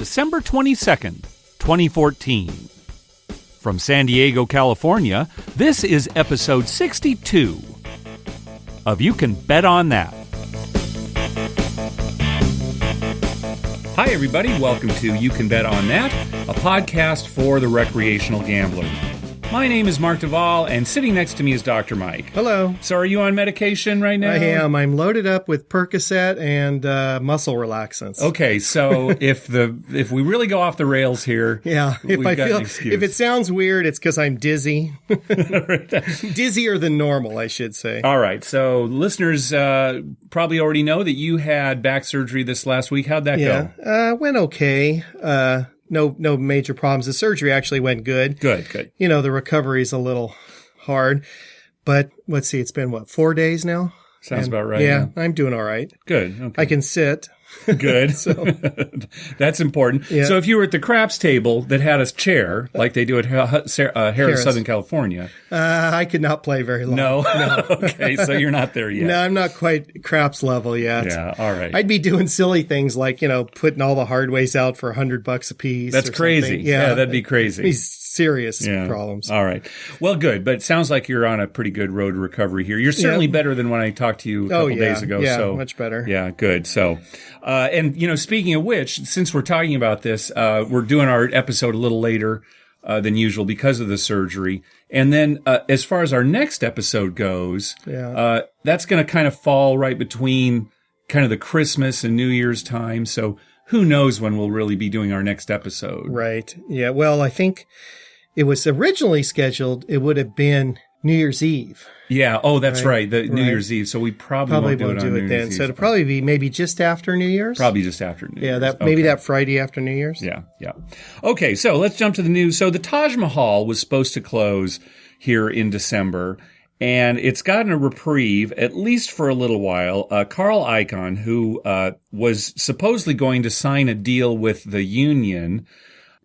December 22nd, 2014. From San Diego, California, this is episode 62 of You Can Bet on That. Hi, everybody. Welcome to You Can Bet on That, a podcast for the recreational gambler. My name is Mark Duvall, and sitting next to me is Dr. Mike. Hello. So are you on medication right now? I am. I'm loaded up with Percocet and muscle relaxants. Okay, so if we really go off the rails here, if it sounds weird, it's because I'm dizzy. Dizzier than normal, I should say. All right, so listeners probably already know that you had back surgery this last week. How'd that go? Went okay. No major problems. The surgery actually went good. Good. You know, the recovery's a little hard, but let's see, it's been 4 days now? Sounds about right. Yeah, I'm doing all right. Good. Okay. I can sit. Good. So that's important. Yeah. So if you were at the craps table that had a chair, like they do at Harrah's, Southern California. I could not play very long. No? Okay, so you're not there yet. No, I'm not quite craps level yet. Yeah, all right. I'd be doing silly things like, putting all the hardways out for $100 a piece. That's crazy. Yeah, that'd be crazy. These serious problems. All right. Well, good. But it sounds like you're on a pretty good road to recovery here. You're certainly better than when I talked to you a couple days ago. Yeah, so, much better. Yeah, good. So, and speaking of which, since we're talking about this, we're doing our episode a little later than usual because of the surgery. And then as far as our next episode goes, that's going to kind of fall right between kind of the Christmas and New Year's time. So who knows when we'll really be doing our next episode. Right. Yeah. Well, I think it was originally scheduled, it would have been New Year's Eve. Yeah. Oh, that's right. New Year's Eve. So we probably won't do it on New Year's then. Eve. So it'll probably be maybe just after New Year's. Probably just after New Year's. Yeah. Maybe that Friday after New Year's. Yeah. Okay. So let's jump to the news. So the Taj Mahal was supposed to close here in December, and it's gotten a reprieve, at least for a little while. Carl Icahn, who was supposedly going to sign a deal with the union,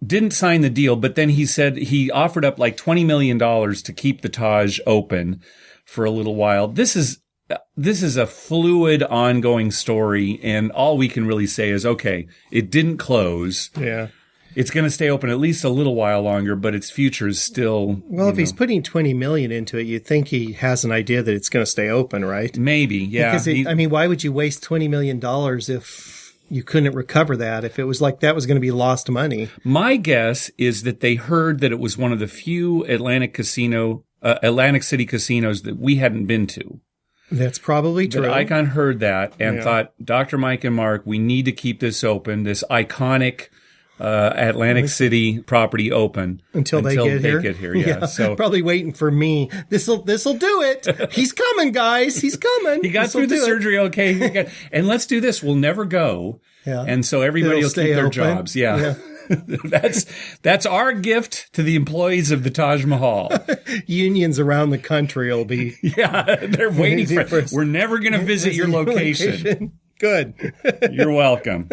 didn't sign the deal, but then he said he offered up like $20 million to keep the Taj open for a little while. This is a fluid, ongoing story, and all we can really say is, okay, it didn't close. Yeah. It's going to stay open at least a little while longer, but its future is still... Well, if he's putting $20 million into it, you'd think he has an idea that it's going to stay open, right? Maybe, yeah. Because, why would you waste $20 million if you couldn't recover that, if it was like that was going to be lost money? My guess is that they heard that it was one of the few Atlantic City casinos that we hadn't been to. That's probably true. But Icahn heard that and thought, Dr. Mike and Mark, we need to keep this open, this iconic Atlantic City property open until they get here. Yeah. So probably waiting for me. This'll do it. He's coming, guys. He's coming. He got through the surgery okay. And let's do this. We'll never go. Yeah. And so everybody will keep their jobs. Yeah. That's our gift to the employees of the Taj Mahal. Unions around the country will be. Yeah, they're waiting for us. We're never going to visit your location. Good. You're welcome.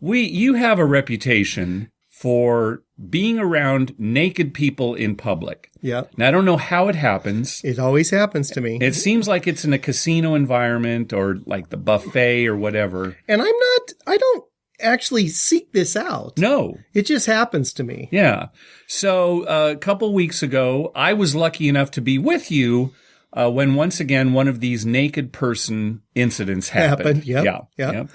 You have a reputation for being around naked people in public. Yeah. Now, I don't know how it happens. It always happens to me. It seems like it's in a casino environment or like the buffet or whatever. And I don't actually seek this out. No. It just happens to me. Yeah. So a couple weeks ago, I was lucky enough to be with you when once again one of these naked person incidents happened. Yep. Yeah.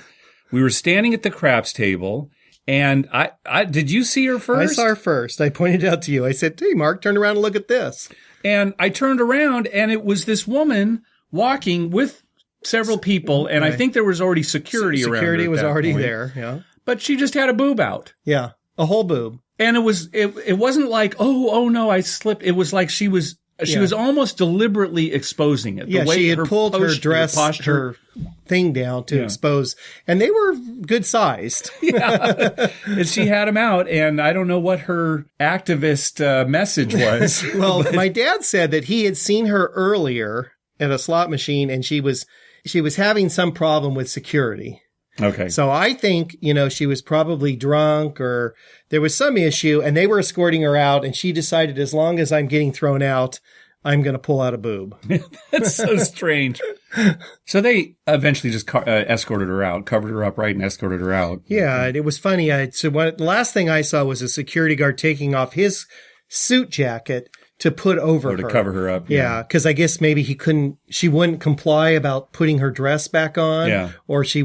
We were standing at the craps table, and I did you see her first? I saw her first. I pointed out to you. I said, "Hey, Mark, turn around and look at this." And I turned around, and it was this woman walking with several people, and I think there was already security around her. Security was already point. there, yeah. But she just had a boob out. Yeah, a whole boob. And it wasn't like, oh no, I slipped. It was like she was almost deliberately exposing it. Yeah, she had pulled her dress, her thing down to expose, and they were good sized. Yeah, and she had them out, and I don't know what her activist message was. Well, my dad said that he had seen her earlier at a slot machine, and she was having some problem with security. Okay. So I think, she was probably drunk or there was some issue, and they were escorting her out, and she decided, as long as I'm getting thrown out, I'm going to pull out a boob. That's so strange. So they eventually just escorted her out, covered her up, right, and escorted her out. Yeah, it was funny. The last thing I saw was a security guard taking off his suit jacket to put over her. To cover her up. Yeah, because I guess maybe she wouldn't comply about putting her dress back on. Yeah. Or she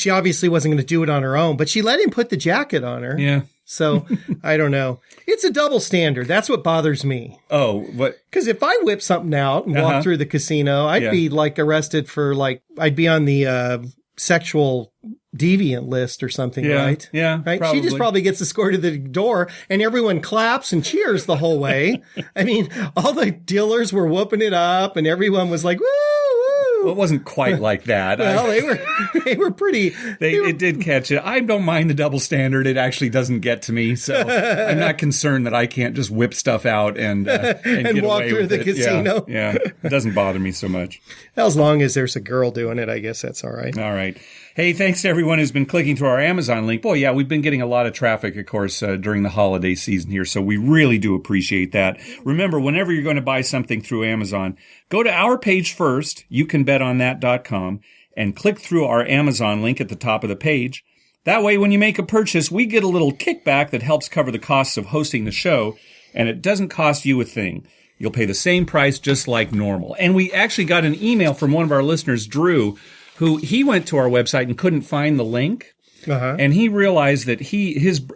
obviously wasn't going to do it on her own, but she let him put the jacket on her. Yeah. So, I don't know. It's a double standard. That's what bothers me. Oh, what? Because if I whip something out and walk through the casino, I'd be arrested for I'd be on the sexual deviant list or something, right? Yeah, right. Probably. She just probably gets escorted to the door, and everyone claps and cheers the whole way. I mean, all the dealers were whooping it up, and everyone was like, "Woo, woo!" Well, it wasn't quite like that. Well, they were pretty. It did catch it. I don't mind the double standard. It actually doesn't get to me, so I'm not concerned that I can't just whip stuff out and get walk away through with the it. casino. Yeah, it doesn't bother me so much. As long as there's a girl doing it, I guess that's all right. All right. Hey, thanks to everyone who's been clicking through our Amazon link. Boy, yeah, we've been getting a lot of traffic, of course, during the holiday season here, so we really do appreciate that. Remember, whenever you're going to buy something through Amazon, go to our page first, youcanbetonthat.com, and click through our Amazon link at the top of the page. That way, when you make a purchase, we get a little kickback that helps cover the costs of hosting the show, and it doesn't cost you a thing. You'll pay the same price just like normal. And we actually got an email from one of our listeners, Drew, who he went to our website and couldn't find the link. And he realized that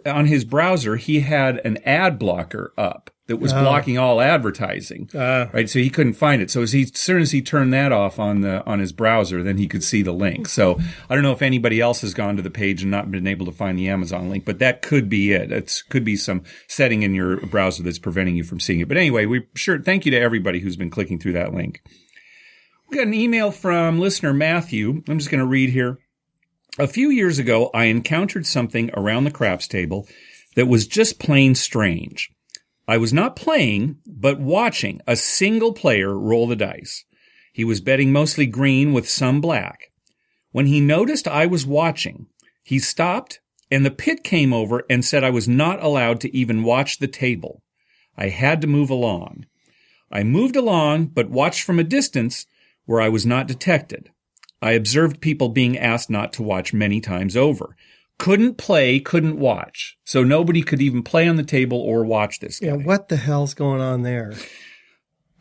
on his browser, he had an ad blocker up that was blocking all advertising. Right. So he couldn't find it. So as soon as he turned that off on his browser, then he could see the link. So I don't know if anybody else has gone to the page and not been able to find the Amazon link, but that could be it. It could be some setting in your browser that's preventing you from seeing it. But anyway, thank you to everybody who's been clicking through that link. We got an email from listener Matthew. I'm just going to read here. A few years ago, I encountered something around the craps table that was just plain strange. I was not playing, but watching a single player roll the dice. He was betting mostly green with some black. When he noticed I was watching, he stopped, and the pit came over and said I was not allowed to even watch the table. I had to move along. I moved along, but watched from a distance where I was not detected. I observed people being asked not to watch many times over. Couldn't play, couldn't watch. So nobody could even play on the table or watch this guy. Yeah, what the hell's going on there?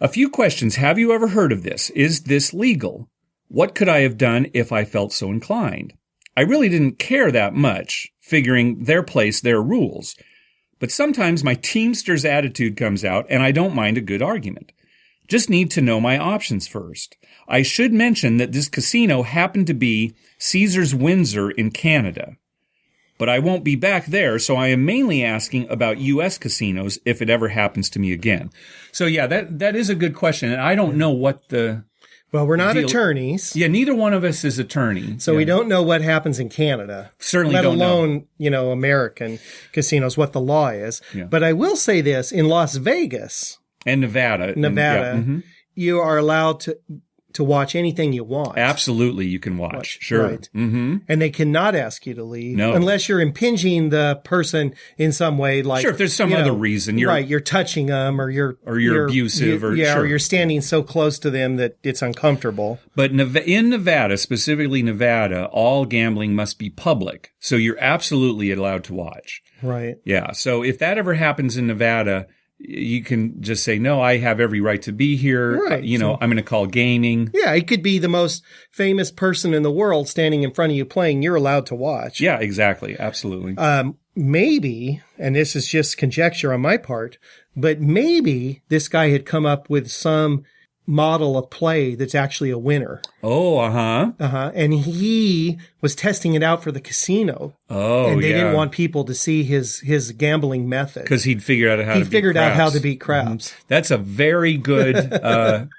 A few questions. Have you ever heard of this? Is this legal? What could I have done if I felt so inclined? I really didn't care that much, figuring their place, their rules. But sometimes my teamster's attitude comes out, and I don't mind a good argument. Just need to know my options first. I should mention that this casino happened to be Caesars Windsor in Canada. But I won't be back there, so I am mainly asking about U.S. casinos if it ever happens to me again. So yeah, that is a good question. And I don't know what the... Well, we're not attorneys. Yeah, neither one of us is attorney. So we don't know what happens in Canada. Certainly don't know. Let alone, American casinos, what the law is. Yeah. But I will say this, in Las Vegas... And Nevada. You are allowed to watch anything you want. Absolutely, you can watch. Sure. Right. And they cannot ask you to leave unless you're impinging the person in some way. Like, sure, if there's some other reason. You're touching them or you're abusive. or you're standing so close to them that it's uncomfortable. But in Nevada, specifically Nevada, all gambling must be public. So you're absolutely allowed to watch. Right. Yeah. So if that ever happens in Nevada, you can just say, no, I have every right to be here. Right. I'm going to call gaming. Yeah, it could be the most famous person in the world standing in front of you playing. You're allowed to watch. Yeah, exactly. Absolutely. Maybe, and this is just conjecture on my part, but maybe this guy had come up with some model of play that's actually a winner. Oh, And he was testing it out for the casino. Oh, and they didn't want people to see his gambling method because he'd figured out how to beat craps. That's a very good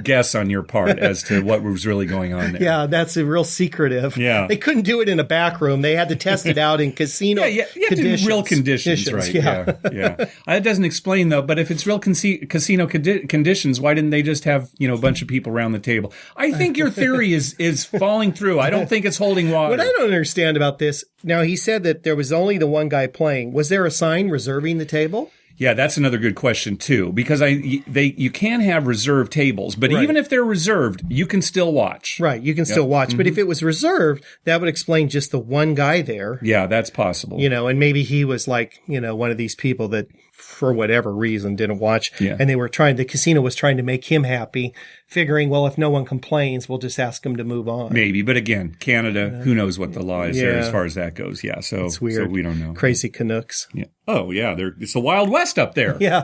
guess on your part as to what was really going on there. Yeah, that's a real secretive. Yeah, they couldn't do it in a back room. They had to test it out in casino. Conditions. Real conditions, right? Yeah. That doesn't explain though. But if it's real casino conditions, why didn't they just have a bunch of people around the table? I think your theory is falling through. I don't think it's holding water. What I don't understand about this now, he said that there was only the one guy playing. Was there a sign reserving the table? Yeah, that's another good question too, because you can have reserved tables, but even if they're reserved, you can still watch. Right, you can still watch. But if it was reserved, that would explain just the one guy there. Yeah, that's possible. And maybe he was like, one of these people that for whatever reason didn't watch. Yeah. And the casino was trying to make him happy, figuring, well, if no one complains, we'll just ask him to move on. Maybe, but again, Canada, who knows what the law is there as far as that goes. Yeah, so it's weird. So we don't know. Crazy Canucks. Yeah. Oh, yeah, it's the Wild West up there. Yeah.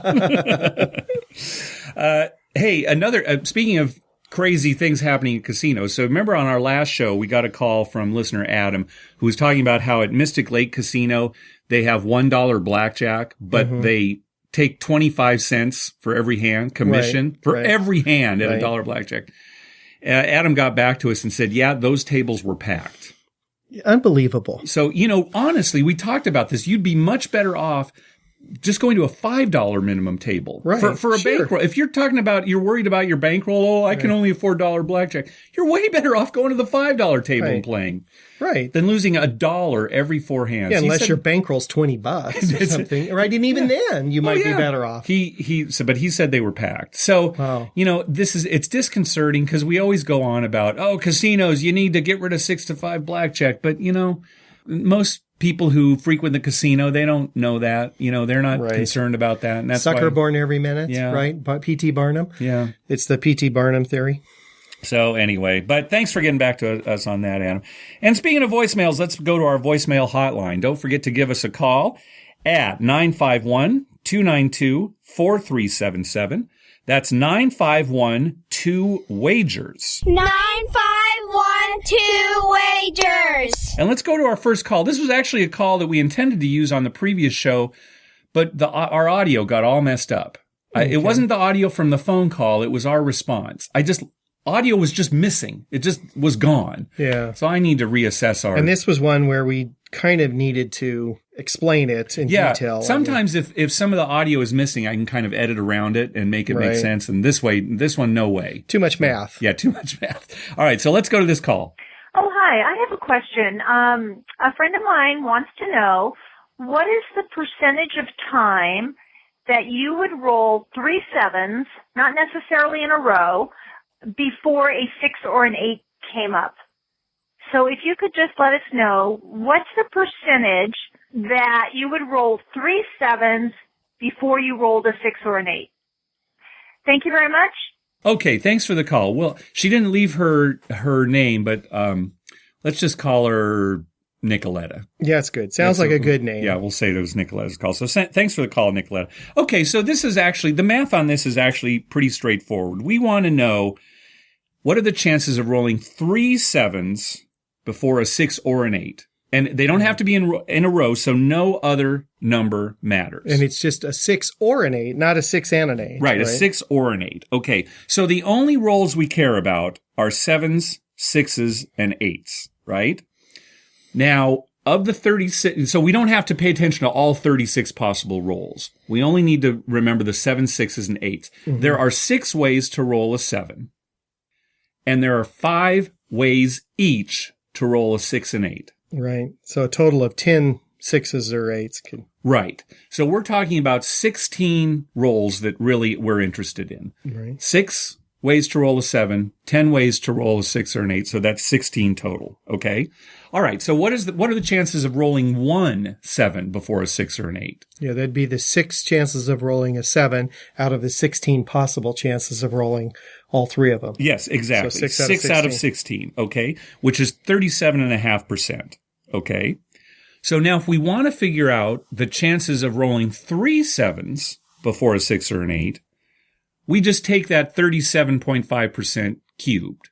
Hey, another, speaking of crazy things happening in casinos. So remember on our last show, we got a call from listener Adam, who was talking about how at Mystic Lake Casino, they have $1 blackjack, but they take 25 cents for every hand commission for every hand at $1 blackjack. Adam got back to us and said, yeah, those tables were packed. Unbelievable. So, honestly, we talked about this. You'd be much better off just going to a $5 minimum table for a bankroll. If you're you're worried about your bankroll, I can only afford $1 blackjack. You're way better off going to the $5 table and playing. Right. Than losing $1 every 4 hands. Yeah, unless your bankroll's $20 or something. Right. And even then you might be better off. But he said they were packed. So, it's disconcerting because we always go on about, casinos, you need to get rid of 6 to 5 blackjack. But, most people who frequent the casino, they don't know that. They're not concerned about that. And that's Sucker born every minute, right? P.T. Barnum. Yeah. It's the P.T. Barnum theory. So anyway, but thanks for getting back to us on that, Adam. And speaking of voicemails, let's go to our voicemail hotline. Don't forget to give us a call at 951-292-4377. That's 951-2-WAGERS. 951-2-WAGERS. And let's go to our first call. This was actually a call that we intended to use on the previous show, but our audio got all messed up. Okay. It wasn't the audio from the phone call. It was our response. Audio was just missing. It just was gone. Yeah. So I need to reassess our... And this was one where we kind of needed to explain it in detail. Sometimes if some of the audio is missing, I can kind of edit around it and make it make sense. And this one, no way. Too much math. Yeah, too much math. All right, so let's go to this call. Oh, hi. I have a question. A friend of mine wants to know, what is the percentage of time that you would roll 3 sevens, not necessarily in a row, before a 6 or an 8 came up? So if you could just let us know, what's the percentage that you would roll 3 sevens before you rolled a 6 or an 8? Thank you very much. Okay, thanks for the call. Well, she didn't leave her name, but let's just call her Nicoletta. Yeah, it's good. Sounds like a good name. Yeah, we'll say it was Nicoletta's call. So thanks for the call, Nicoletta. Okay, so this is actually, the math on this is actually pretty straightforward. We want to know, what are the chances of rolling 3 sevens before a 6 or an 8? And they don't have to be in a row, so no other number matters. And it's just a 6 or an 8, not a 6 and an 8. Right, a 6 or an 8. Okay, so the only rolls we care about are 7s, 6s, and 8s, right? Now, of the 36, so we don't have to pay attention to all 36 possible rolls. We only need to remember the 7s, 6s, and 8s. Mm-hmm. There are 6 ways to roll a 7. And there are 5 ways each to roll a 6 and 8. Right. So a total of 10 6s or 8s. Right. So we're talking about 16 rolls that really we're interested in. Right. 6 ways to roll a 7, 10 ways to roll a 6 or an 8. So that's 16 total. Okay. All right. So what are the chances of rolling 1 7 before a 6 or an 8? Yeah, that'd be the 6 chances of rolling a 7 out of the 16 possible chances of rolling all 3 of them. Yes, exactly. So 6 out of 16. Okay. Which is 37.5%. Okay. So now if we want to figure out the chances of rolling 3 sevens before a 6 or an 8, we just take that 37.5% cubed.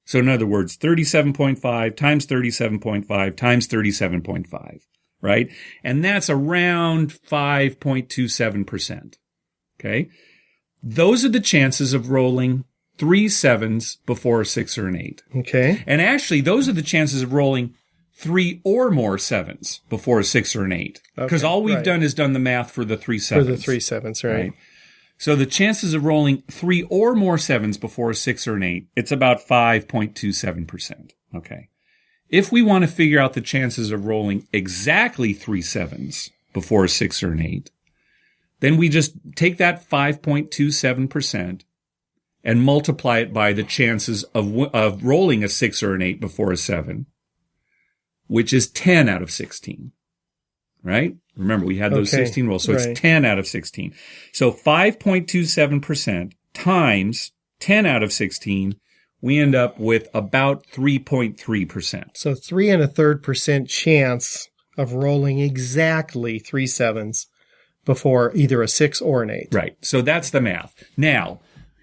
So in other words, 37.5 times 37.5 times 37.5, right? And that's around 5.27%. Okay. Those are the chances of rolling 3 sevens before a 6 or an 8. Okay. And actually, those are the chances of rolling 3 or more 7s before a 6 or an 8. Because all we've done is done the math for the 3 7s. For the 3 7s, right. So the chances of rolling 3 or more 7s before a 6 or an 8, it's about 5.27%. Okay. If we want to figure out the chances of rolling exactly 3 sevens before a 6 or an 8, then we just take that 5.27% and multiply it by the chances of rolling a 6 or an 8 before a 7, which is 10 out of 16, right? Remember, we had those 16 rolls, so it's 10 out of 16. So 5.27% times 10 out of 16, we end up with about 3.3%. So 3 1/3% chance of rolling exactly 3 7s before either a 6 or an 8. Right. So that's the math. Now,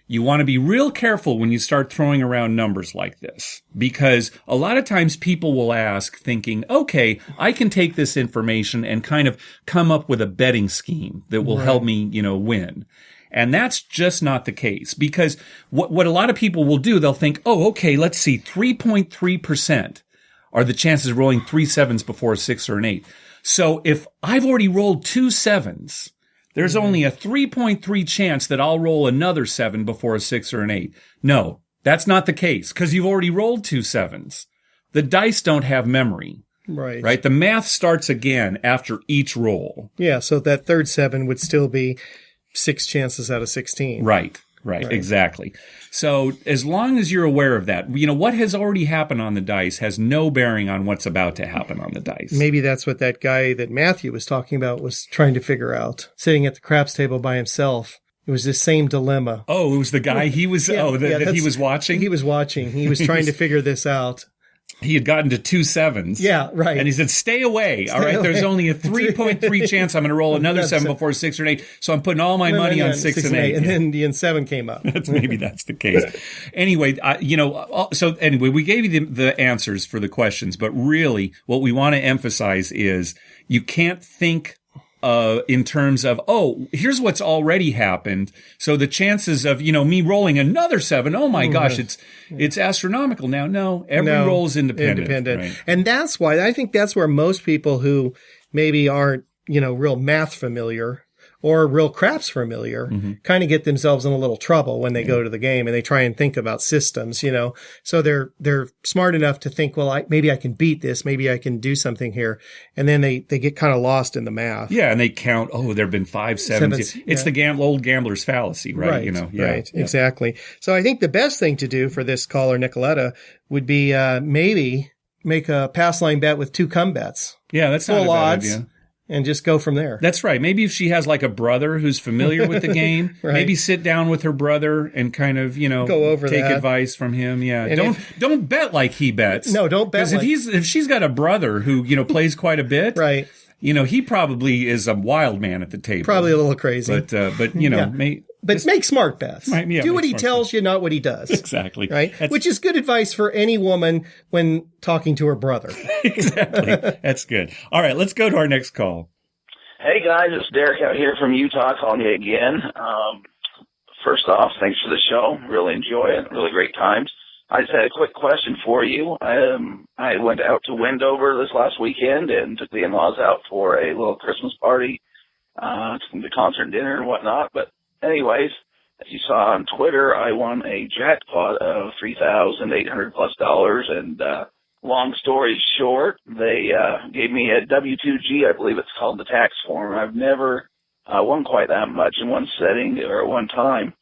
you want to be real careful when you start throwing around numbers like this, because a lot of times people will ask thinking, okay, I can take this information and kind of come up with a betting scheme that will help me, win. And that's just not the case, because what a lot of people will do, they'll think, oh, okay, let's see, 3.3% are the chances of rolling 3 7s before a 6 or an 8. So if I've already rolled 2 7s, there's only a 3.3 chance that I'll roll another 7 before a 6 or an 8. No, that's not the case, because you've already rolled 2 7s. The dice don't have memory. Right. The math starts again after each roll. Yeah. So that third 7 would still be 6 chances out of 16. Right. Exactly. So as long as you're aware of that, what has already happened on the dice has no bearing on what's about to happen on the dice. Maybe that's what that guy that Matthew was talking about was trying to figure out, sitting at the craps table by himself. It was the same dilemma. Oh, it was the guy he was, that he was watching? He was watching. He was trying to figure this out. He had gotten to 2 7s. Yeah, right. And he said, stay away. All right. There's only a 3.3 chance I'm going to roll another 7 before 6 or an 8. So I'm putting all my money on 6 and 8. And then the 7 came up. Maybe that's the case. Anyway, so anyway, we gave you the answers for the questions, but really what we want to emphasize is you can't think in terms of, here's what's already happened. So the chances of, me rolling another 7, oh my gosh, it's astronomical now. No, every roll is independent. Right? And that's why I think that's where most people who maybe aren't, real math familiar or real craps familiar kind of get themselves in a little trouble when they go to the game and they try and think about systems, So they're smart enough to think, well, maybe I can beat this. Maybe I can do something here. And then they get kind of lost in the math. Yeah. And they count, there've been 5 7s. It's the old gambler's fallacy, right? Right. Exactly. So I think the best thing to do for this caller, Nicoletta, would be maybe make a pass line bet with 2 come bets. Yeah. That's not a bad idea. And just go from there. That's right. Maybe if she has like a brother who's familiar with the game, maybe sit down with her brother and kind of, go over take advice from him. Yeah. And don't bet like he bets. No, don't bet. Because if she's got a brother who, plays quite a bit. Right. He probably is a wild man at the table. Probably a little crazy. But But make smart bets. Right, do what he tells you, not what he does. Exactly. Right? Which is good advice for any woman when talking to her brother. Exactly. That's good. All right, let's go to our next call. Hey, guys. It's Derek out here from Utah calling you again. First off, thanks for the show. Really enjoy it. Really great times. I just had a quick question for you. I went out to Wendover this last weekend and took the in-laws out for a little Christmas party, took them to concert and dinner and whatnot. But anyways, as you saw on Twitter, I won a jackpot of $3,800+ and long story short, they gave me a W-2G, I believe it's called, the tax form. I've never won quite that much in one setting or at one time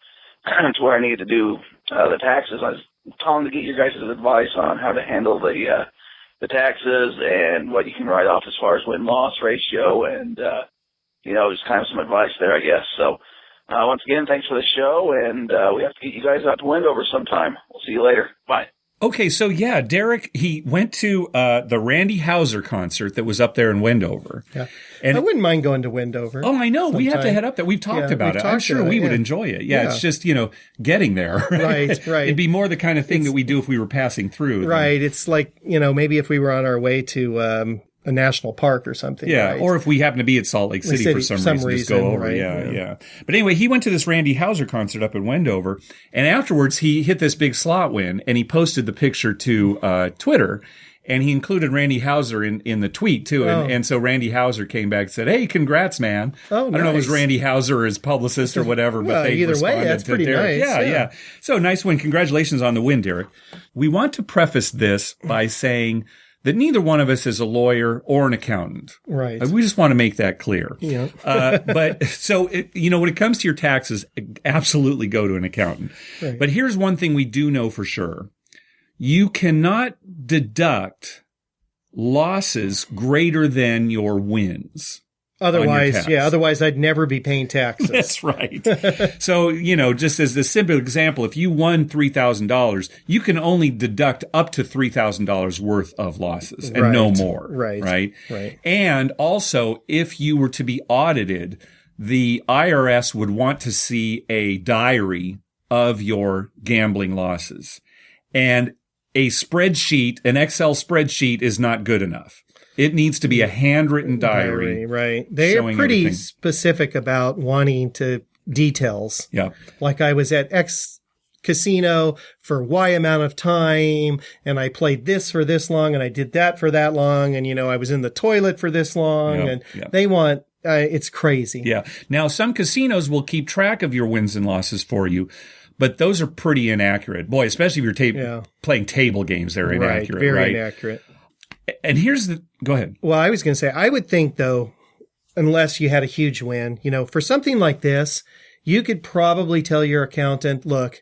to where I needed to do the taxes. I was calling to get your guys' advice on how to handle the taxes and what you can write off as far as win-loss ratio and, just kind of some advice there, I guess. So, once again, thanks for the show, and we have to get you guys out to Wendover sometime. We'll see you later. Bye. Okay, so yeah, Derek, he went to the Randy Houser concert that was up there in Wendover. Yeah. And I wouldn't mind going to Wendover. Oh, I know. Sometime. We have to head up there. We've talked about it. I'm sure we would enjoy it. Yeah, it's just, getting there. Right. It'd be more the kind of thing that we do if we were passing through. Right. It's like, maybe if we were on our way to a national park or something. Yeah, right? or if we happen to be at Salt Lake City for some reason, just go over. Right? Yeah. But anyway, he went to this Randy Houser concert up in Wendover, and afterwards he hit this big slot win, and he posted the picture to Twitter, and he included Randy Houser in the tweet too, and so Randy Houser came back and said, "Hey, congrats, man!" Oh, nice. I don't know if it was Randy Houser or his publicist or whatever, but they either responded way, that's to pretty Derek. nice. Yeah. So nice win. Congratulations on the win, Derek. We want to preface this by saying that neither one of us is a lawyer or an accountant. Right. We just want to make that clear. Yeah. But so, when it comes to your taxes, absolutely go to an accountant. Right. But here's one thing we do know for sure. You cannot deduct losses greater than your wins. Otherwise I'd never be paying taxes. That's right. So, just as the simple example, if you won $3,000, you can only deduct up to $3,000 worth of losses and no more. Right. And also, if you were to be audited, the IRS would want to see a diary of your gambling losses. And an Excel spreadsheet is not good enough. It needs to be a handwritten diary. Right. They are pretty specific about wanting details. Yeah. Like I was at X casino for Y amount of time, and I played this for this long, and I did that for that long, and, I was in the toilet for this long, they want, it's crazy. Yeah. Now, some casinos will keep track of your wins and losses for you, but those are pretty inaccurate. Boy, especially if you're playing table games, they're inaccurate, Very inaccurate. And go ahead. Well, I was going to say, I would think though, unless you had a huge win, for something like this, you could probably tell your accountant, look,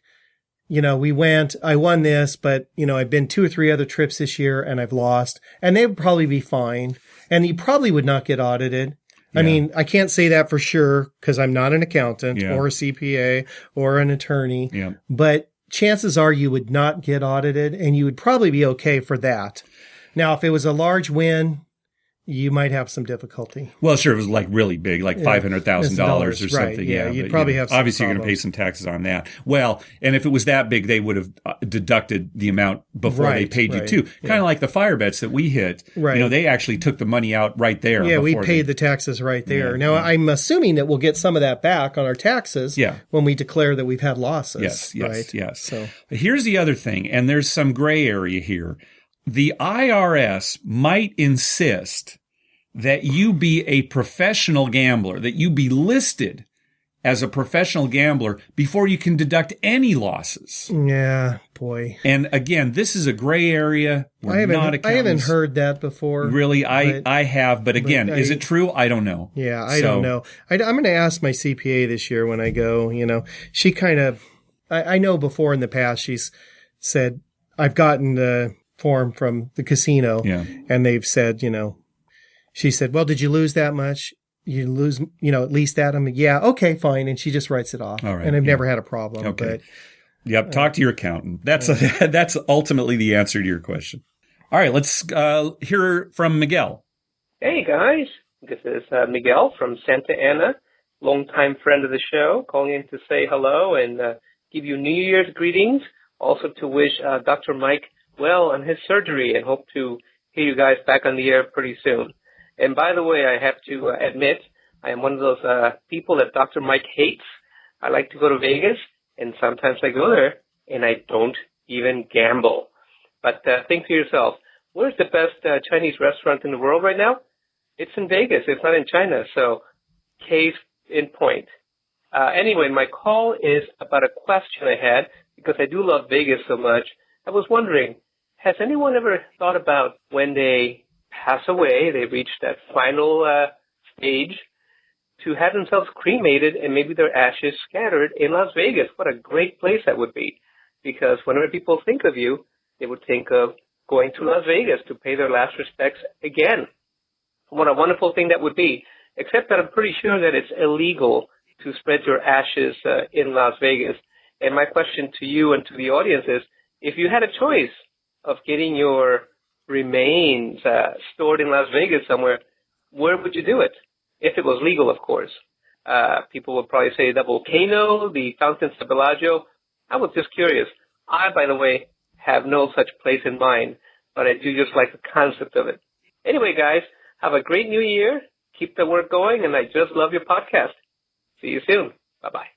I won this, but, I've been 2 or 3 other trips this year and I've lost, and they would probably be fine. And you probably would not get audited. Yeah. I mean, I can't say that for sure because I'm not an accountant or a CPA or an attorney, but chances are you would not get audited and you would probably be okay for that. Now, if it was a large win, you might have some difficulty. Well, sure, it was like really big, like $500,000 or something. Right, yeah, you'd probably have some obviously you're going to pay some taxes on that. Well, and if it was that big, they would have deducted the amount before they paid you too. Kind of like the fire bets that we hit. Right. They actually took the money out right there. Yeah, we paid the taxes right there. Yeah, now, I'm assuming that we'll get some of that back on our taxes when we declare that we've had losses. Yes. So here's the other thing, and there's some gray area here. The IRS might insist that you be a professional gambler, that you be listed as a professional gambler before you can deduct any losses. Yeah, boy. And again, this is a gray area. I haven't heard that before. Really? I have. But again, is it true? I don't know. Yeah, I don't know. I'm going to ask my CPA this year when I go, she kind of, I know before in the past she's said, I've gotten the form from the casino and they've said, she said, well, did you lose that much? You lose, at least that. I'm like, yeah, okay, fine. And she just writes it off. All right, and I've never had a problem. Okay. But, talk to your accountant. That's ultimately the answer to your question. All right, let's hear from Miguel. Hey, guys. This is Miguel from Santa Ana, longtime friend of the show, calling in to say hello and give you New Year's greetings. Also to wish Dr. Mike well on his surgery and hope to hear you guys back on the air pretty soon. And by the way, I have to admit, I am one of those people that Dr. Mike hates. I like to go to Vegas, and sometimes I go there, and I don't even gamble. But think to yourself, where's the best Chinese restaurant in the world right now? It's in Vegas. It's not in China. So case in point. Anyway, my call is about a question I had, because I do love Vegas so much. I was wondering, has anyone ever thought about when they pass away, they reach that final stage, to have themselves cremated and maybe their ashes scattered in Las Vegas? What a great place that would be. Because whenever people think of you, they would think of going to Las Vegas to pay their last respects again. What a wonderful thing that would be, except that I'm pretty sure that it's illegal to spread your ashes in Las Vegas. And my question to you and to the audience is, if you had a choice of getting your remains stored in Las Vegas somewhere, where would you do it? If it was legal, of course. People would probably say the volcano, the fountains of Bellagio. I was just curious. I, by the way, have no such place in mind, but I do just like the concept of it. Anyway, guys, have a great new year. Keep the work going, and I just love your podcast. See you soon. Bye-bye.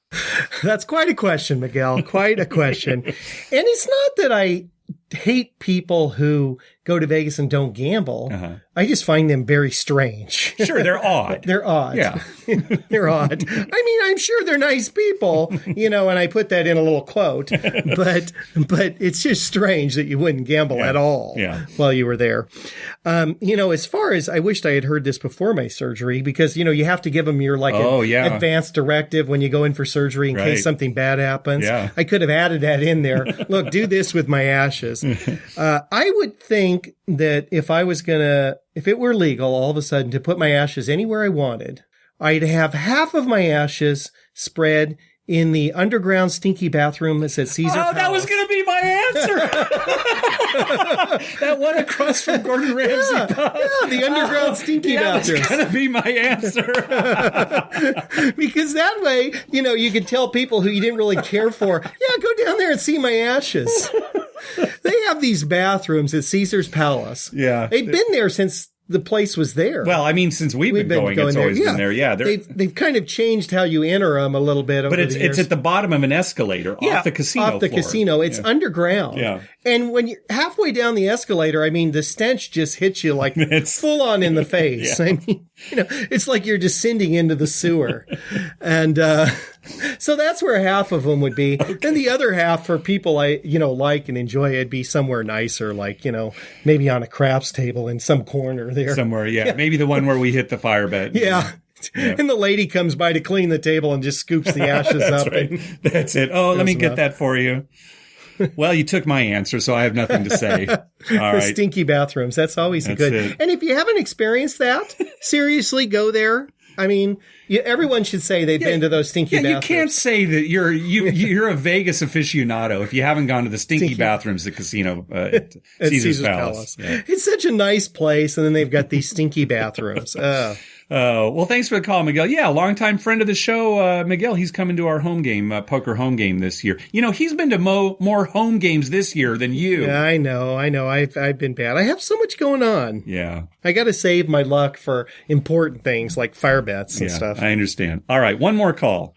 That's quite a question, Miguel. Quite a question. And it's not that I hate people who go to Vegas and don't gamble. I just find them very strange. Sure, they're odd. They're odd. Yeah. They're odd. I mean, I'm sure they're nice people, and I put that in a little quote, but it's just strange that you wouldn't gamble at all while you were there. As far as, I wished I had heard this before my surgery, because, you have to give them your advanced directive when you go in for surgery in case something bad happens. Yeah. I could have added that in there. Look, do this with my ashes. I would think that if it were legal all of a sudden to put my ashes anywhere I wanted, I'd have half of my ashes spread in the underground stinky bathroom that's at Caesar Palace. That was going to be my answer. That one across from Gordon Ramsay Pub. Yeah, the underground stinky bathroom. That's going to be my answer. Because that way, you could tell people who you didn't really care for, go down there and see my ashes. They have these bathrooms at Caesar's Palace. Yeah. They've been there since the place was there. Well, I mean, since we've been going it's always been there. Yeah. They've kind of changed how you enter them a little bit over the years. But it's at the bottom of an escalator off the casino off the floor. casino. It's underground. Yeah. And when you're halfway down the escalator, I mean, the stench just hits you like full on in the face. I mean, it's like you're descending into the sewer. And so that's where half of them would be. Okay. Then the other half, for people I like and enjoy, it'd be somewhere nicer, like, maybe on a craps table in some corner there. Somewhere, yeah. Maybe the one where we hit the fire bed. Yeah. And the lady comes by to clean the table and just scoops the ashes up. Right. That's it. Oh, let me get that for you. Well, you took my answer, so I have nothing to say. All right. Stinky bathrooms. That's always good. It. And if you haven't experienced that, seriously, go there. I mean, everyone should say they've been to those stinky bathrooms. You can't say that you're a Vegas aficionado if you haven't gone to the stinky bathrooms at casino at Caesar's Palace. Yeah. It's such a nice place, and then they've got these stinky bathrooms. Well, thanks for the call, Miguel. Yeah, longtime friend of the show, Miguel. He's coming to our home game, poker home game this year. He's been to more home games this year than you. Yeah, I know. I've been bad. I have so much going on. Yeah. I got to save my luck for important things like fire bets and stuff. I understand. All right, one more call.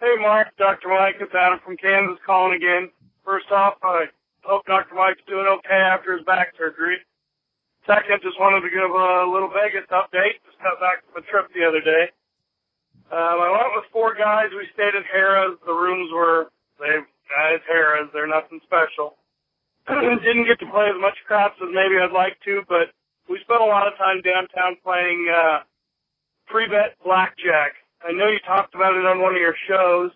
Hey, Mark. Dr. Mike. It's Adam from Kansas calling again. First off, I hope Dr. Mike's doing okay after his back surgery. Second, just wanted to give a little Vegas update. Just got back from a trip the other day. I went with 4 guys. We stayed at Harrah's. The rooms were, it's Harrah's. They're nothing special. Didn't get to play as much craps as maybe I'd like to, but we spent a lot of time downtown playing free bet blackjack. I know you talked about it on one of your shows,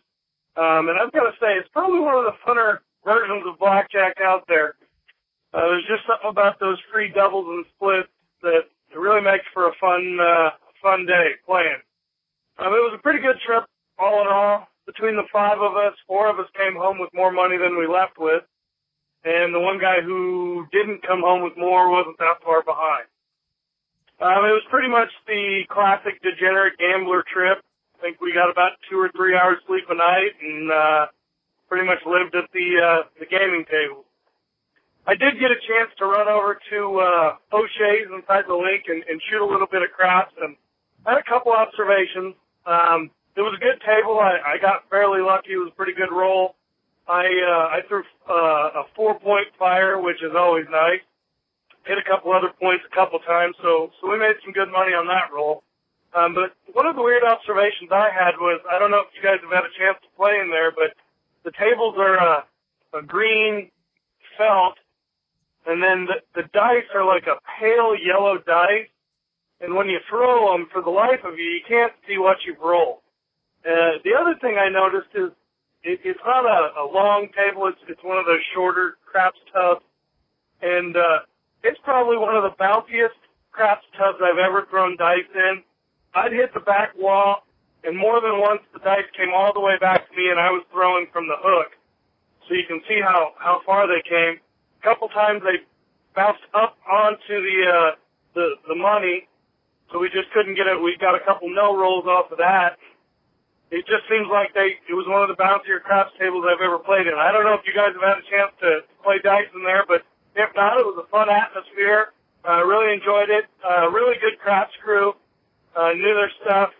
and I've got to say, it's probably one of the funner versions of blackjack out there. There's just something about those free doubles and splits that it really makes for a fun day playing. It was a pretty good trip all in all. Between the 5 of us, 4 of us came home with more money than we left with. And the one guy who didn't come home with more wasn't that far behind. It was pretty much the classic degenerate gambler trip. I think we got about 2 or 3 hours sleep a night and pretty much lived at the gaming table. I did get a chance to run over to O'Shea's inside the link and shoot a little bit of craps, and I had a couple observations. It was a good table. I got fairly lucky. It was a pretty good roll. I threw a 4-point fire, which is always nice. Hit a couple other points a couple times, so we made some good money on that roll. But one of the weird observations I had was, I don't know if you guys have had a chance to play in there, but the tables are a green felt, and then the dice are like a pale yellow dice. And when you throw them, for the life of you, you can't see what you've rolled. The other thing I noticed is it's not a long table. It's one of those shorter craps tubs. And it's probably one of the bounciest craps tubs I've ever thrown dice in. I'd hit the back wall, and more than once the dice came all the way back to me, and I was throwing from the hook. So you can see how far they came. A couple times they bounced up onto the money, so we just couldn't get it. We got a couple no rolls off of that. It just seems like it was one of the bouncier craps tables I've ever played in. I don't know if you guys have had a chance to play dice in there, but if not, it was a fun atmosphere. I really enjoyed it. Really good craps crew. Knew their stuff.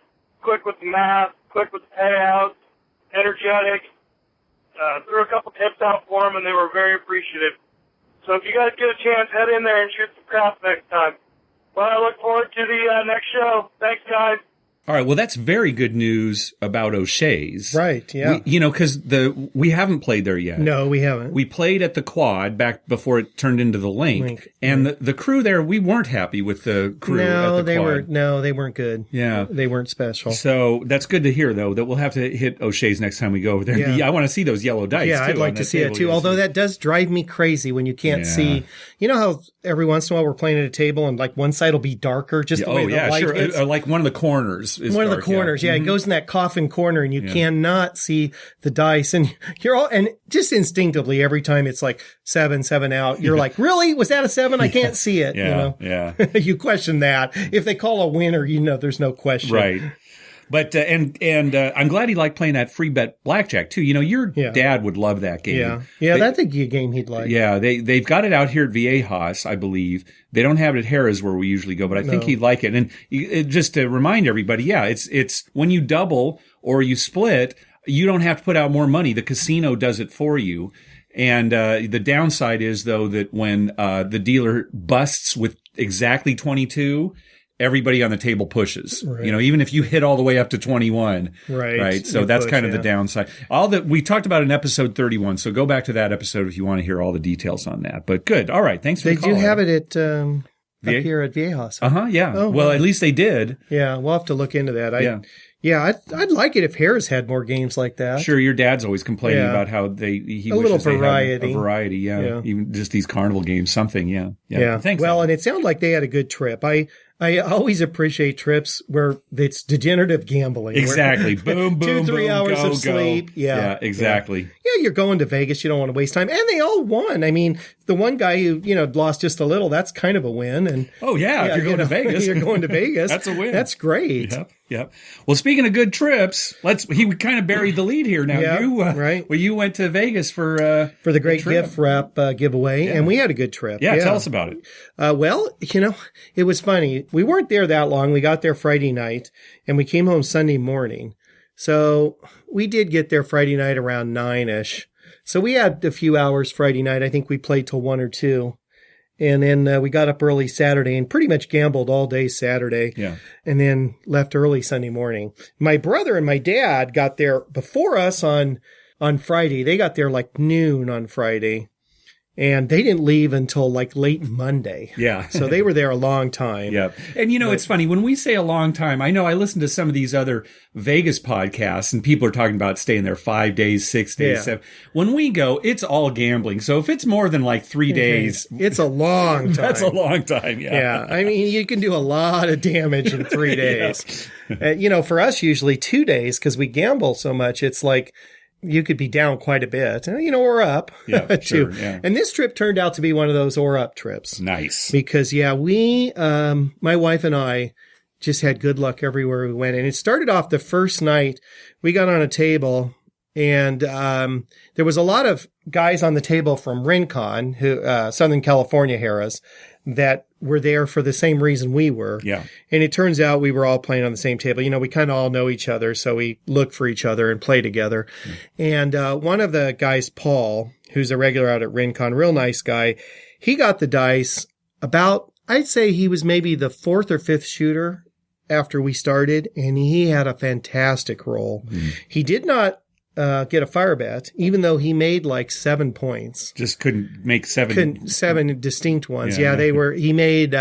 Quick with the math. Quick with the payouts. Energetic. Threw a couple tips out for them, and they were very appreciative. So if you guys get a chance, head in there and shoot some craps next time. Well, I look forward to the next show. Thanks, guys. All right. Well, that's very good news about O'Shea's. Right. Yeah. Because we haven't played there yet. No, we haven't. We played at the Quad back before it turned into the Link. And the crew there, we weren't happy with the crew at the Quad. They weren't good. Yeah. They weren't special. So that's good to hear, though, that we'll have to hit O'Shea's next time we go over there. Yeah. I want to see those yellow dice, Yeah, too. I'd like to see it, too. Although that does drive me crazy when you can't see. You know how every once in a while we're playing at a table and like one side will be darker just the way the light hits? Or like one of the corners is one dark, of the corners. Yeah, it goes in that coffin corner and you cannot see the dice. And and just instinctively every time it's like 7 out, you're like, really? Was that a 7? I can't see it. Yeah. You question that. If they call a winner, there's no question. Right. But and I'm glad he liked playing that free bet blackjack too. Your dad would love that game. Yeah, that's a game he'd like. Yeah, they've got it out here at Viejas, I believe. They don't have it at Harrah's where we usually go, but I think he'd like it. And just to remind everybody, it's when you double or you split, you don't have to put out more money. The casino does it for you. And the downside is, though, that when the dealer busts with exactly 22, everybody on the table pushes. Right. Even if you hit all the way up to 21. Right. So that's kind of the downside. We talked about in episode 31. So go back to that episode if you want to hear all the details on that. But good. All right. Thanks for the call. They do have it at up here at Viejas. Yeah. Oh, well, at least they did. Yeah. We'll have to look into that. I'd like it if Harrah's had more games like that. Sure, your dad's always complaining about how he a little wishes variety. They had a variety, even just these carnival games, something, yeah. Thanks. Well, and it sounded like they had a good trip. I always appreciate trips where it's degenerative gambling. Exactly. Boom, boom, 2-3 hours go, of sleep. Yeah, exactly. Yeah, you're going to Vegas. You don't want to waste time. And they all won. I mean, the one guy who, lost just a little, that's kind of a win. And if you're going to Vegas. You're going to Vegas. That's a win. That's great. Yep. Well, speaking of good trips, he kind of buried the lead here. Now you went to Vegas for the great gift wrap giveaway, and we had a good trip. Yeah, tell us about it. Well, it was funny. We weren't there that long. We got there Friday night, and we came home Sunday morning. So we did get there Friday night around 9-ish. So we had a few hours Friday night. I think we played till 1 or 2. And then we got up early Saturday and pretty much gambled all day Saturday. Yeah. And then left early Sunday morning. My brother and my dad got there before us on Friday. They got there like noon on Friday. And they didn't leave until like late Monday. Yeah. So they were there a long time. Yeah. And it's funny when we say a long time, I know I listen to some of these other Vegas podcasts and people are talking about staying there 5 days, 6 days, 7. When we go, it's all gambling. So if it's more than like 3 days, it's a long time. That's a long time. Yeah. Yeah. I mean, you can do a lot of damage in 3 days. For us, usually 2 days because we gamble so much. It's like, you could be down quite a bit, or up. Yeah, too. Sure, yeah. And this trip turned out to be one of those or up trips. Nice. Because, we, my wife and I just had good luck everywhere we went. And it started off the first night we got on a table and, there was a lot of guys on the table from Rincon, Southern California Harrah's, that were there for the same reason we were. Yeah. And it turns out we were all playing on the same table. We kind of all know each other, so we look for each other and play together. And one of the guys, Paul, who's a regular out at Rincon, real nice guy, he got the dice I'd say he was maybe the 4th or 5th shooter after we started, and he had a fantastic roll. He did not get a fire bet, even though he made like 7 points. Just couldn't make 7. 7 distinct ones. Yeah, he made,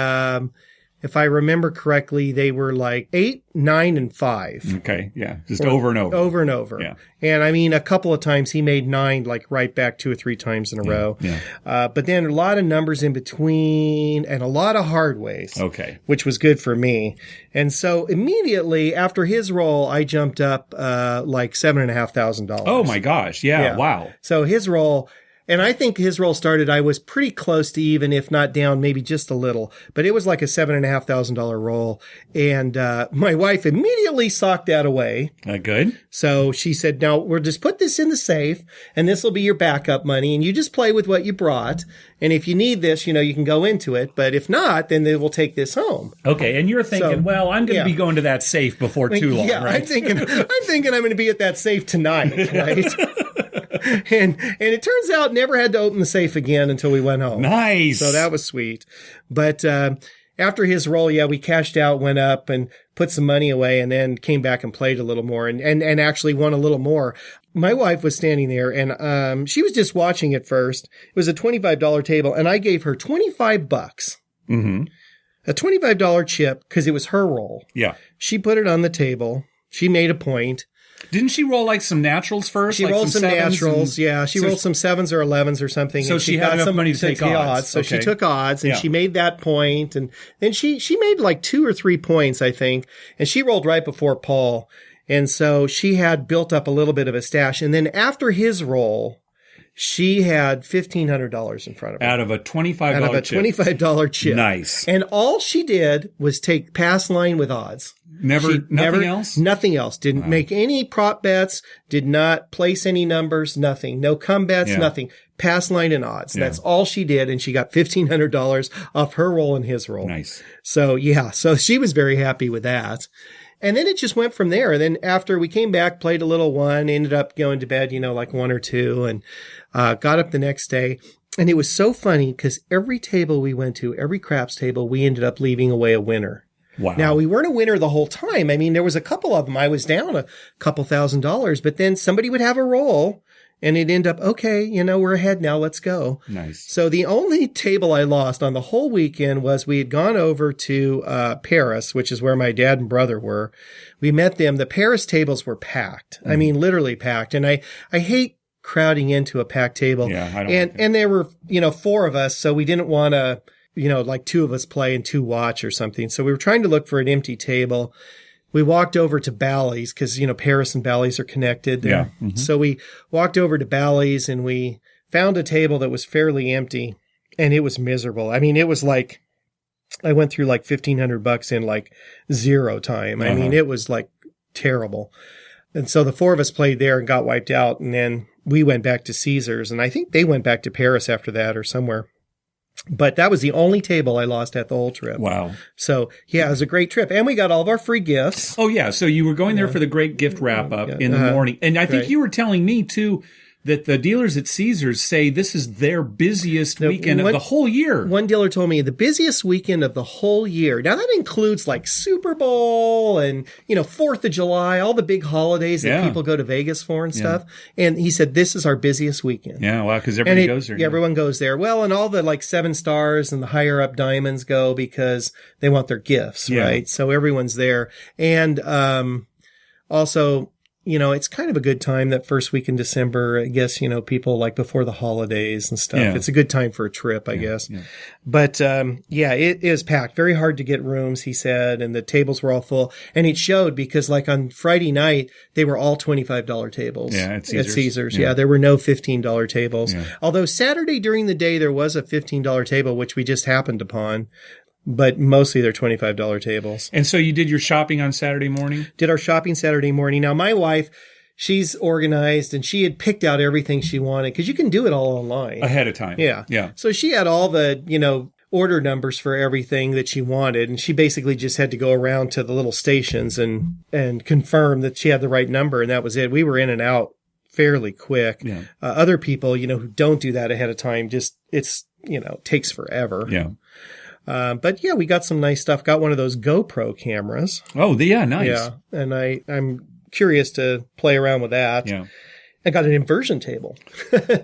if I remember correctly, they were like 8, 9, and 5. Okay. Yeah. Just over and over. Over and over. Yeah. And I mean, a couple of times he made 9, like right back 2 or 3 times in a row. Yeah. But then a lot of numbers in between and a lot of hard ways. Okay. Which was good for me. And so immediately after his roll, I jumped up, like $7,500. Oh my gosh. Yeah. Wow. So his roll, and I think his roll started, I was pretty close to even, if not down, maybe just a little. But it was like a $7,500 roll. And my wife immediately socked that away. Good. So she said, now we'll just put this in the safe, and this will be your backup money, and you just play with what you brought. And if you need this, you can go into it. But if not, then they will take this home. Okay. And you're thinking, I'm going to be going to that safe before too long, yeah, right? I'm thinking I'm going to be at that safe tonight, right? and it turns out never had to open the safe again until we went home. Nice. So that was sweet. But after his roll, yeah, we cashed out, went up and put some money away, and then came back and played a little more and actually won a little more. My wife was standing there, and she was just watching at first. It was a $25 table, and I gave her $25. Mm-hmm. A $25 chip because it was her roll. Yeah. She put it on the table. She made a point. Didn't she roll like some naturals first? She like rolled some naturals. Yeah. She so rolled some 7s or 11s or something. So and she had enough some money to take odds. So Okay. she took odds and Yeah. she made that point. And then she made like 2 or 3 points, I think. And she rolled right before Paul. And so she had built up a little bit of a stash. And then after his roll, she had $1,500 in front of her. Out of a $25 Out of a chip. $25 chip. Nice. And all she did was take pass line with odds. Nothing else? Nothing else. Didn't make any prop bets, did not place any numbers, nothing. No come bets, Yeah. nothing. Pass line and odds. Yeah. That's all she did. And she got $1,500 off her roll and his roll. Nice. So yeah, so she was very happy with that. And then it just went from there. And then after we came back, played a little one, ended up going to bed, like 1 or 2 and got up the next day. And it was so funny because every table we went to, every craps table, we ended up leaving away a winner. Wow. Now, we weren't a winner the whole time. I mean, there was a couple of them. I was down a couple $1,000s, but then somebody would have a roll and it'd end up, okay, we're ahead now. Let's go. Nice. So the only table I lost on the whole weekend was we had gone over to Paris, which is where my dad and brother were. We met them. The Paris tables were packed. I mean, literally packed. And I hate crowding into a packed table. Yeah, I don't and there were, 4 of us, so we didn't want to, like 2 of us play and 2 watch or something. So we were trying to look for an empty table. We walked over to Bally's because, Paris and Bally's are connected there. Yeah. Mhm. So we walked over to Bally's and we found a table that was fairly empty and it was miserable. I mean, it was like, I went through like $1,500 in like 0 time. I mean, it was like terrible. And so the 4 of us played there and got wiped out. And then we went back to Caesars and I think they went back to Paris after that or somewhere. But that was the only table I lost at the whole trip. Wow. So, yeah, it was a great trip. And we got all of our free gifts. Oh, yeah. So you were going there for the great gift wrap up in the morning. And I think Right. you were telling me, too, that the dealers at Caesars say this is their busiest weekend of the whole year. One dealer told me the busiest weekend of the whole year. Now, that includes like Super Bowl and, 4th of July, all the big holidays that Yeah. people go to Vegas for and stuff. And he said, this is our busiest weekend. Yeah, well, because everybody goes there. Yeah, everyone goes there. Well, and all the like 7 stars and the higher up diamonds go because they want their gifts, Yeah. right? So everyone's there. And, also, it's kind of a good time that first week in December. I guess, people like before the holidays and stuff. Yeah. It's a good time for a trip, I guess. yeah. But, it is packed. Very hard to get rooms, he said, and the tables were all full. And it showed because like on Friday night, they were all $25 tables. Yeah, at Caesars. Yeah, there were no $15 tables. Yeah. Although Saturday during the day, there was a $15 table, which we just happened upon. But mostly they're $25 tables. And so you did your shopping on Saturday morning? Did our shopping Saturday morning. Now, my wife, she's organized and she had picked out everything she wanted because you can do it all online. Ahead of time. Yeah. Yeah. So she had all the, order numbers for everything that she wanted. And she basically just had to go around to the little stations and confirm that she had the right number. And that was it. We were in and out fairly quick. Yeah. Other people, who don't do that ahead of time, takes forever. Yeah. But yeah, we got some nice stuff. Got one of those GoPro cameras. Oh, yeah, nice. Yeah. And I'm curious to play around with that. Yeah. I got an inversion table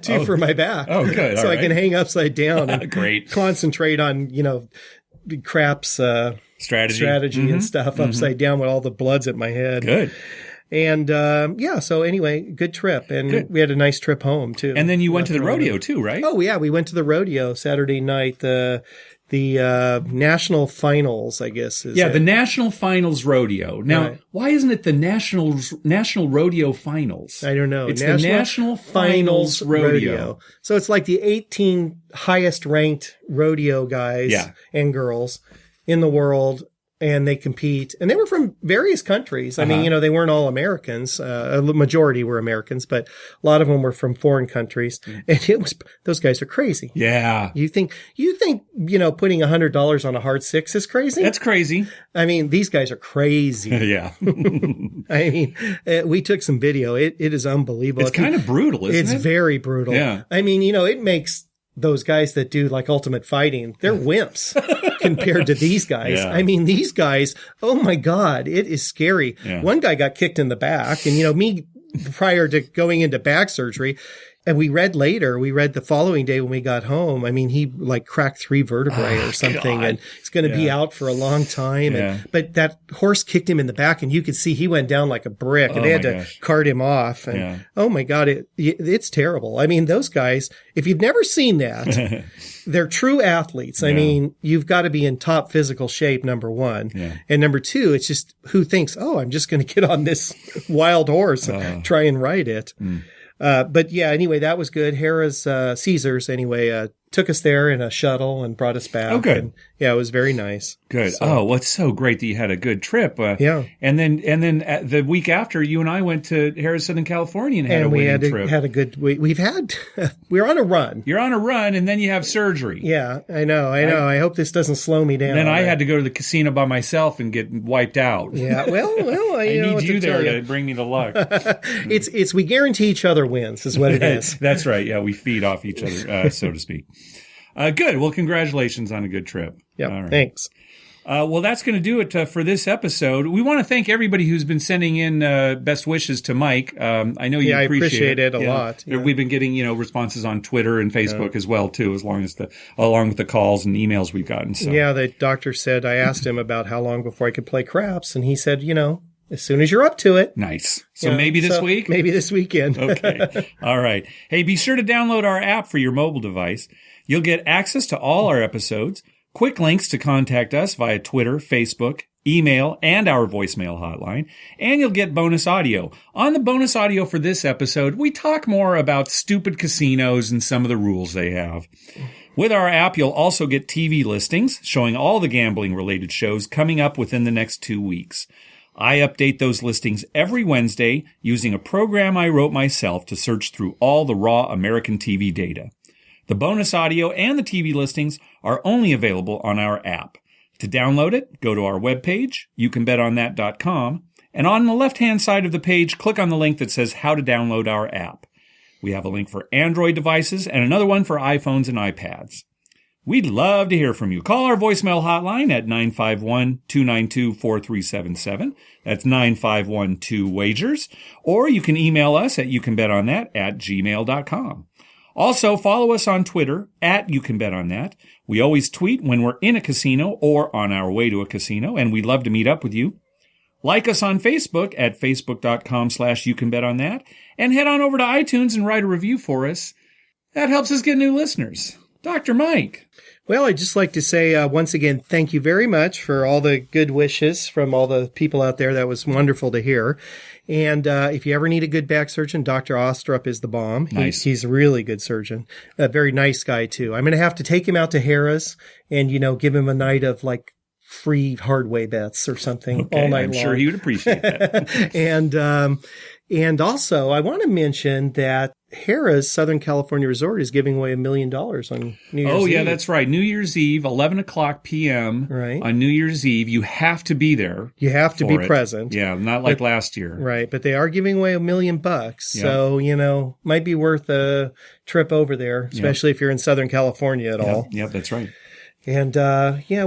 too for my back. Oh, good. So All I can right. hang upside down and Great. concentrate on, craps, strategy and stuff upside down with all the bloods at my head. Good. And, so anyway, good trip. And Good. we had a nice trip home too. And then you went to the After all rodeo that. too, right? Oh yeah. We went to the rodeo Saturday night. The national finals, I guess. Is Yeah, it? the National Finals Rodeo. Now, Right. why isn't it the National Rodeo Finals? I don't know. It's the National Finals Rodeo. So it's like the 18 highest ranked rodeo guys Yeah. and girls in the world and they compete. And they were from various countries. I mean, they weren't all Americans. A majority were Americans, but a lot of them were from foreign countries. And those guys are crazy. Yeah. You think, putting $100 on a hard six is crazy? That's crazy. I mean, these guys are crazy. Yeah. I mean, we took some video. It is unbelievable. It's kind of brutal, isn't it? It's very brutal. Yeah. I mean, it makes those guys that do like Ultimate Fighting, they're wimps compared to these guys. Yeah. I mean, these guys, oh my God, it is scary. Yeah. One guy got kicked in the back, and me prior to going into back surgery, and we read the following day when we got home. I mean, he like cracked 3 vertebrae or something, God. and he's going to be out for a long time. Yeah. But that horse kicked him in the back, and you could see he went down like a brick, and they had to cart him off. And oh my God, it's terrible. I mean, those guys, if you've never seen that, they're true athletes. I mean, you've got to be in top physical shape, number one. Yeah. And number two, it's just who thinks, I'm just going to get on this wild horse and try and ride it. But yeah, anyway, that was good. Harrah's, Caesars, anyway, took us there in a shuttle and brought us back. Oh, good. And, yeah, it was very nice. Good. So, it's so great that you had a good trip. Yeah. And then the week after, you and I went to Harrah's Southern California and had a winning trip. Had a good. We're on a run. You're on a run, and then you have surgery. Yeah, I know. I hope this doesn't slow me down. Then I had to go to the casino by myself and get wiped out. Yeah. Well, I need you there to bring me the luck. It's we guarantee each other wins, is what it is. That's right. Yeah, we feed off each other, so to speak. Good. Well, congratulations on a good trip. Yeah. Right. Thanks. Well, that's going to do it for this episode. We want to thank everybody who's been sending in best wishes to Mike. I know you appreciate it a lot. Yeah. We've been getting responses on Twitter and Facebook as well too, along with the calls and emails we've gotten. So. Yeah, the doctor said I asked him about how long before I could play craps, and he said, as soon as you're up to it. Nice. So maybe this week? Maybe this weekend. Okay. All right. Hey, be sure to download our app for your mobile device. You'll get access to all our episodes, quick links to contact us via Twitter, Facebook, email, and our voicemail hotline, and you'll get bonus audio. On the bonus audio for this episode, we talk more about stupid casinos and some of the rules they have. With our app, you'll also get TV listings showing all the gambling-related shows coming up within the next 2 weeks. I update those listings every Wednesday using a program I wrote myself to search through all the raw American TV data. The bonus audio and the TV listings are only available on our app. To download it, go to our webpage, youcanbetonthat.com, and on the left-hand side of the page, click on the link that says How to Download Our App. We have a link for Android devices and another one for iPhones and iPads. We'd love to hear from you. Call our voicemail hotline at 951-292-4377. That's 951-2-WAGERS. Or you can email us at youcanbetonThat@gmail.com. Also, follow us on Twitter at YouCanBetOnThat. We always tweet when we're in a casino or on our way to a casino, and we'd love to meet up with you. Like us on Facebook at facebook.com/YouCanBetOnThat, and head on over to iTunes and write a review for us. That helps us get new listeners. Dr. Mike. Well, I'd just like to say once again, thank you very much for all the good wishes from all the people out there. That was wonderful to hear. And if you ever need a good back surgeon, Dr. Ostrup is the bomb. Nice. He's a really good surgeon. A very nice guy, too. I'm going to have to take him out to Harrah's and, give him a night of like free hardway bets or something all night long. I'm sure he would appreciate that. And also, I want to mention that Harrah's Southern California Resort is giving away $1 million on New Year's Eve. Oh, yeah, that's right. New Year's Eve, 11 o'clock p.m. Right. On New Year's Eve. You have to be there. You have to be present. Yeah, not like last year. Right, but they are giving away $1 million. So, might be worth a trip over there, especially if you're in Southern California at all. Yep, that's right. And,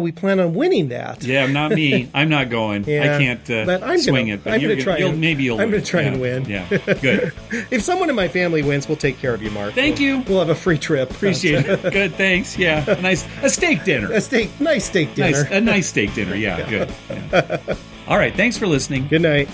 we plan on winning that. Yeah, not me. I'm not going. Yeah, I can't but I'm swing it. But I'm going to try. Maybe you'll I'm win. going to try and win. Yeah, good. If someone in my family wins, we'll take care of you, Mark. Thank you. We'll have a free trip. Appreciate it. Good, thanks. Yeah, a steak dinner. Nice steak dinner. A nice steak dinner. Yeah, good. Yeah. All right, thanks for listening. Good night.